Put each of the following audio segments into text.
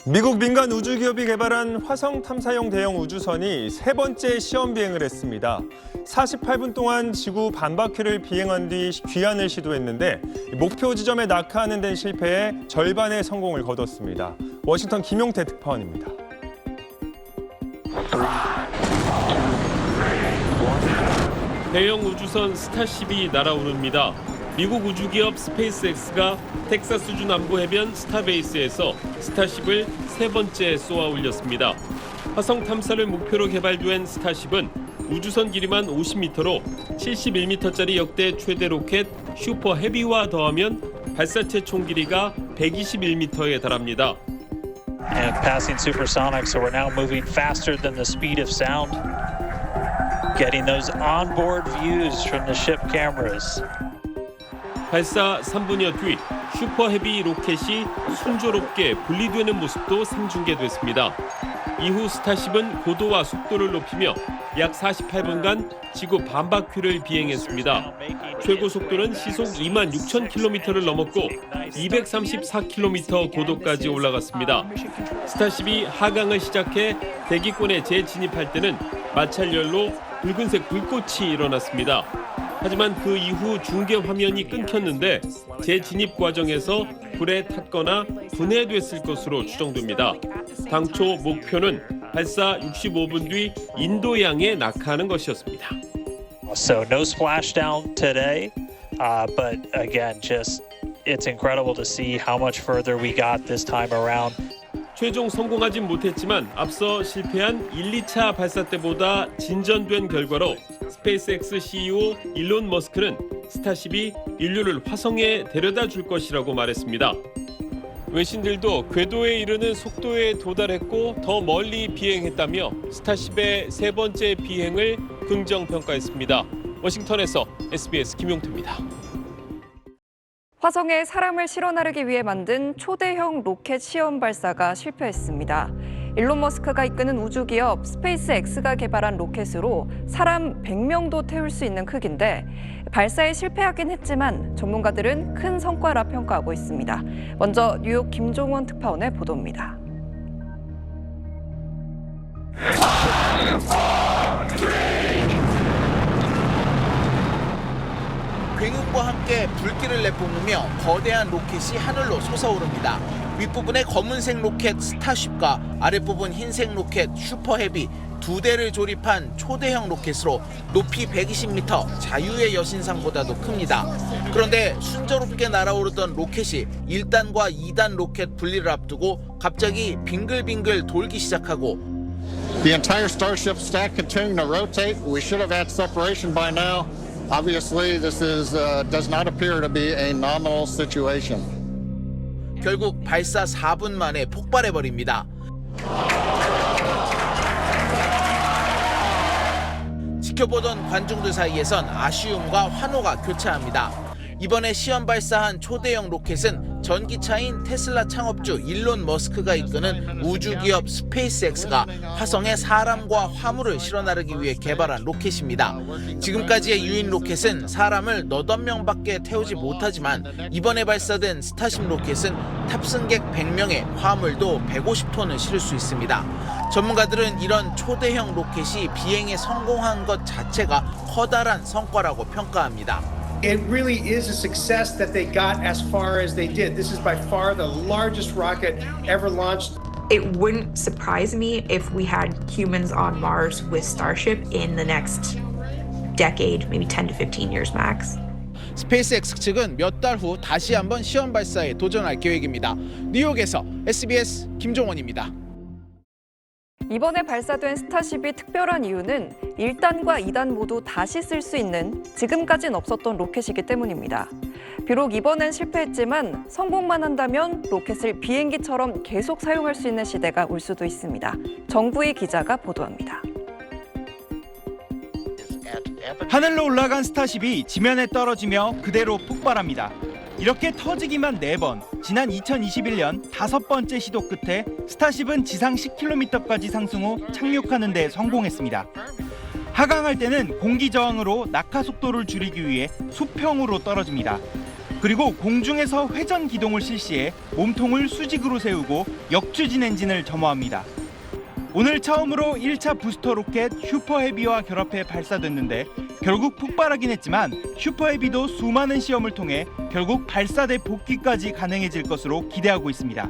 미국 민간 우주기업이 개발한 화성 탐사용 대형 우주선이 세 번째 시험 비행을 했습니다. 48분 동안 지구 반바퀴를 비행한 뒤 귀환을 시도했는데 목표 지점에 낙하하는 데는 실패해 절반의 성공을 거뒀습니다. 워싱턴 김용태 특파원입니다. 대형 우주선 스타쉽이 날아오릅니다. 미국 우주기업 스페이스X가 텍사스주 남부 해변 스타베이스에서 스타쉽을 세 번째 쏘아 올렸습니다. 화성 탐사를 목표로 개발된 스타쉽은 우주선 길이만 50m로 71m짜리 역대 최대 로켓 슈퍼 헤비와 더하면 발사체 총 길이가 121m에 달합니다. And passing supersonic, so we're now moving faster than the speed of sound. Getting those onboard views from the ship cameras. 발사 3분여 뒤 슈퍼 헤비 로켓이 순조롭게 분리되는 모습도 생중계됐습니다. 이후 스타쉽은 고도와 속도를 높이며 약 48분간 지구 반바퀴를 비행했습니다. 최고 속도는 시속 26,000km를 넘었고 234km 고도까지 올라갔습니다. 스타쉽이 하강을 시작해 대기권에 재진입할 때는 마찰열로 붉은색 불꽃이 일어났습니다. 하지만 그 이후 중계 화면이 끊겼는데 재진입 과정에서 불에 탔거나 분해됐을 것으로 추정됩니다. 당초 목표는 발사 65분 뒤 인도양에 낙하하는 것이었습니다. So no splashdown today, but again, just it's incredible to see how much further we got this time around. 최종 성공하진 못했지만 앞서 실패한 1, 2차 발사 때보다 진전된 결과로 스페이스X CEO 일론 머스크는 스타쉽이 인류를 화성에 데려다 줄 것이라고 말했습니다. 외신들도 궤도에 이르는 속도에 도달했고 더 멀리 비행했다며 스타쉽의 세 번째 비행을 긍정평가했습니다. 워싱턴에서 SBS 김용태입니다. 화성에 사람을 실어 나르기 위해 만든 초대형 로켓 시험 발사가 실패했습니다. 일론 머스크가 이끄는 우주기업 스페이스X가 개발한 로켓으로 사람 100명도 태울 수 있는 크기인데 발사에 실패하긴 했지만 전문가들은 큰 성과라 평가하고 있습니다. 먼저 뉴욕 김종원 특파원의 보도입니다. 굉음과 함께 불길을 내뿜으며 거대한 로켓이 하늘로 솟아오릅니다. 윗부분의 검은색 로켓 스타쉽과 아랫부분 흰색 로켓 슈퍼헤비 두 대를 조립한 초대형 로켓으로 높이 120m, 자유의 여신상보다도 큽니다. 그런데 순조롭게 날아오르던 로켓이 1단과 2단 로켓 분리를 앞두고 갑자기 빙글빙글 돌기 시작하고 The entire Starship stack continuing to rotate. We should have had separation by now. Obviously, this does not appear to be a nominal situation. 결국 발사 4분 만에 폭발해버립니다. 지켜보던 관중들 사이에선 아쉬움과 환호가 교차합니다. 이번에 시험 발사한 초대형 로켓은 전기차인 테슬라 창업주 일론 머스크가 이끄는 우주기업 스페이스X가 화성에 사람과 화물을 실어 나르기 위해 개발한 로켓입니다. 지금까지의 유인 로켓은 사람을 너댓 명밖에 태우지 못하지만 이번에 발사된 스타쉽 로켓은 탑승객 100명에 화물도 150톤을 실을 수 있습니다. 전문가들은 이런 초대형 로켓이 비행에 성공한 것 자체가 커다란 성과라고 평가합니다. It really is a success that they got as far as they did. This is by far the largest rocket ever launched. It wouldn't surprise me if we had humans on Mars with Starship in the next decade, maybe 10 to 15 years max. 스페이스X 측은 몇 달 후 다시 한번 시험 발사에 도전할 계획입니다. 뉴욕에서 SBS 김종원입니다. 이번에 발사된 스타쉽이 특별한 이유는 1단과 2단 모두 다시 쓸 수 있는 지금까진 없었던 로켓이기 때문입니다. 비록 이번엔 실패했지만 성공만 한다면 로켓을 비행기처럼 계속 사용할 수 있는 시대가 올 수도 있습니다. 정부희 기자가 보도합니다. 하늘로 올라간 스타쉽이 지면에 떨어지며 그대로 폭발합니다. 이렇게 터지기만 4번, 지난 2021년 5번째 시도 끝에 스타쉽은 지상 10km까지 상승 후 착륙하는 데 성공했습니다. 하강할 때는 공기 저항으로 낙하 속도를 줄이기 위해 수평으로 떨어집니다. 그리고 공중에서 회전 기동을 실시해 몸통을 수직으로 세우고 역추진 엔진을 점화합니다. 오늘 처음으로 1차 부스터 로켓 슈퍼헤비와 결합해 발사됐는데 결국 폭발하긴 했지만 슈퍼헤비도 수많은 시험을 통해 결국 발사대 복귀까지 가능해질 것으로 기대하고 있습니다.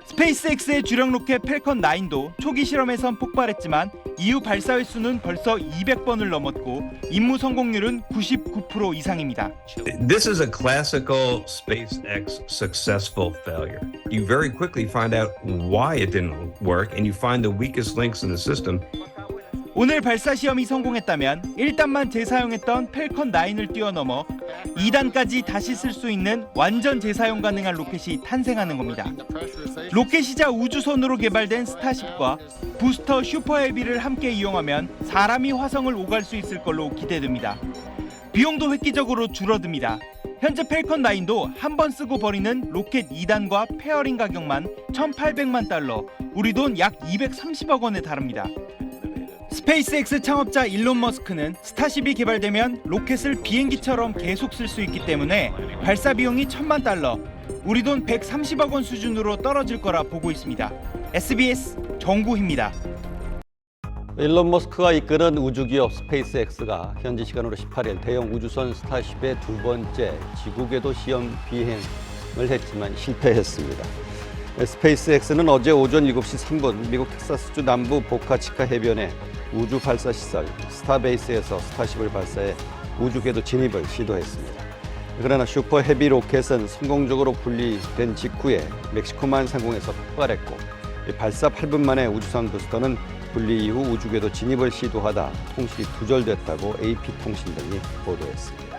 스페이스X의 주력 로켓 펠컨 9도 초기 실험에선 폭발했지만 이후 발사 횟수는 벌써 200번을 넘었고 임무 성공률은 99% 이상입니다. This is a classical SpaceX successful failure. You very quickly find out why it didn't work and you find the weakest links in the system. 오늘 발사 시험이 성공했다면 1단만 재사용했던 펠컨 9을 뛰어넘어 2단까지 다시 쓸 수 있는 완전 재사용 가능한 로켓이 탄생하는 겁니다. 로켓이자 우주선으로 개발된 스타쉽과 부스터 슈퍼헤비를 함께 이용하면 사람이 화성을 오갈 수 있을 걸로 기대됩니다. 비용도 획기적으로 줄어듭니다. 현재 펠컨 9도 한 번 쓰고 버리는 로켓 2단과 페어링 가격만 1,800만 달러, 우리 돈 약 230억 원에 달합니다. 스페이스X 창업자 일론 머스크는 스타쉽이 개발되면 로켓을 비행기처럼 계속 쓸 수 있기 때문에 발사 비용이 1,000만 달러, 우리 돈 130억 원 수준으로 떨어질 거라 보고 있습니다. SBS 정구희입니다. 일론 머스크가 이끄는 우주기업 스페이스X가 현지 시간으로 18일 대형 우주선 스타쉽의 두 번째 지구궤도 시험 비행을 했지만 실패했습니다. 스페이스X는 어제 오전 7시 3분 미국 텍사스주 남부 보카치카 해변의 우주 발사 시설 스타베이스에서 스타쉽을 발사해 우주궤도 진입을 시도했습니다. 그러나 슈퍼 헤비 로켓은 성공적으로 분리된 직후에 멕시코만 상공에서 폭발했고 발사 8분 만에 우주선 부스터는 분리 이후 우주궤도 진입을 시도하다 통신이 두절됐다고 AP통신 등이 보도했습니다.